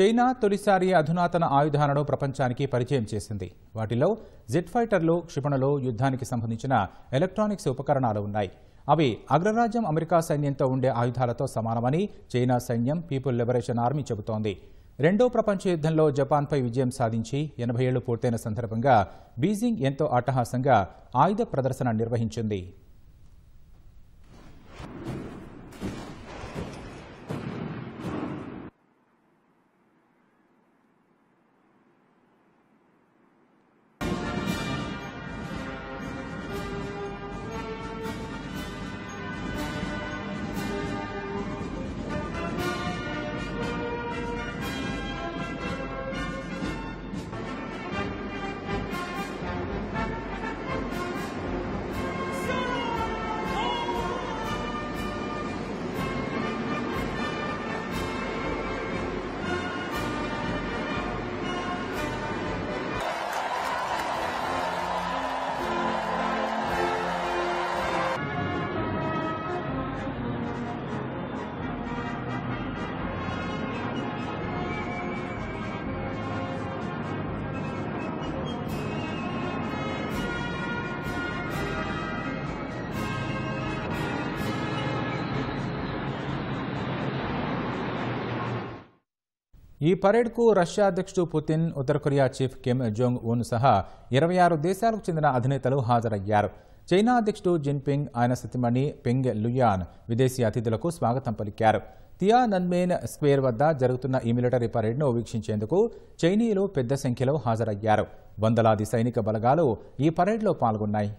China తొలిసారి అధునాతన ఆయుధాలను ప్రపంచానికి పరిచయం చేసింది. వాటిలో జెట్ ఫైటర్లు, క్షిపణులు, యుద్ధానికి సంబంధించిన ఎలక్ట్రానిక్స్ ఉపకరణాలు ఉన్నాయి. అవి అగ్రరాజ్యం అమెరికా సైన్యంతో ఉండే ఆయుధాలతో సమానమని చైనా సైన్యం పీపుల్ లిబరేషన్ ఆర్మీ చెబుతోంది. రెండో ప్రపంచ యుద్ధంలో జపాన్పై విజయం సాధించి 80 ఏళ్లు పూర్తయిన సందర్భంగా బీజింగ్ ఎంతో అట్టహాసంగా ఆయుధ ప్రదర్శన నిర్వహించింది. ఈ పరేడ్కు రష్యా అధ్యక్షుడు పుతిన్, ఉత్తర Korea chief Kim Jong Un సహా 26 దేశాలకు చెందిన అధినేతలు హాజరయ్యారు. చైనా అధ్యక్షుడు జిన్పింగ్, ఆయన సతీమణి పెంగ్ లుయాన్ విదేశీ అతిథులకు స్వాగతం పలికారు. తియానన్మెన్ స్క్వేర్ వద్ద జరుగుతున్న ఈ మిలిటరీ పరేడ్ను వీక్షించేందుకు చైనీయులు పెద్ద సంఖ్యలో హాజరయ్యారు. వందలాది సైనిక బలగాలు ఈ పరేడ్లో పాల్గొన్నాయి.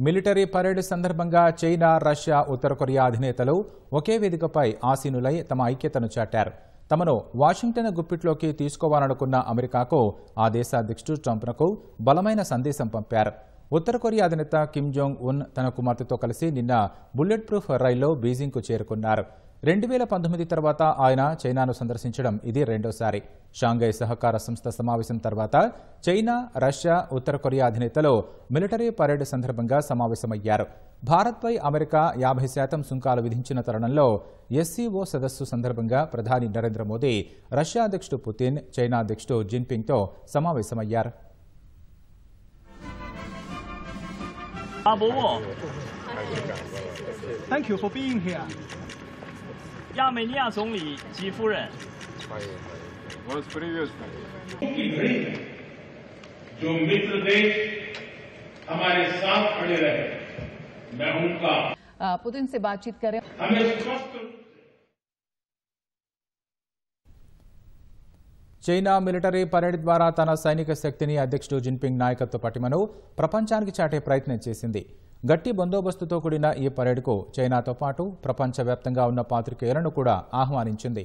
మిలిటరీ పరేడ్ సందర్భంగా చైనా, రష్యా, ఉత్తర కొరియా అధినేతలు ఒకే వేదికపై ఆసీనులై తమ ఐక్యతను చాటారు. తమను వాషింగ్టన్ గుప్పిట్లోకి తీసుకోవాలనుకున్న అమెరికాకు ఆ దేశ అధ్యక్షుడు ట్రంప్కు బలమైన సందేశం పంపారు. ఉత్తర కొరియా అధినేత కిమ్ జోంగ్ ఉన్ తన కుమార్తెతో కలిసి నిన్న బుల్లెట్ ప్రూఫ్ రైల్లో బీజింగ్కు చేరుకున్నారు. 2019 తర్వాత ఆయన చైనాను సందర్శించడం ఇది రెండోసారి. షాంఘై సహకార సంస్థ సమావేశం తర్వాత చైనా, రష్యా, ఉత్తర కొరియా అధినేతలు మిలిటరీ పరేడ్ సందర్భంగా సమావేశమయ్యారు. భారత్పై అమెరికా 50% సుంకాలు విధించిన తరుణంలో ఎస్సీఓ సదస్సు సందర్భంగా ప్రధాని నరేంద్ర మోదీ రష్యా అధ్యక్షుడు పుతిన్, చైనా అధ్యక్షుడు జిన్పింగ్తో సమావేశమయ్యారు. Thank you for being here. 亚美尼亚总理及夫人。जो मित्र देश हमारे साथ खड़े रहे, मैं उनका पुतिन से बातचीत करें. हमें स्वस्थ చైనా మిలిటరీ పరేడ్ ద్వారా తన సైనిక శక్తిని, అధ్యక్షుడు జిన్పింగ్ నాయకత్వ పటిమను ప్రపంచానికి చాటే ప్రయత్నం చేసింది. గట్టి బందోబస్తుతో కూడిన ఈ పరేడ్కు చైనాతో పాటు ప్రపంచవ్యాప్తంగా ఉన్న పాత్రికేయులను కూడా ఆహ్వానించింది.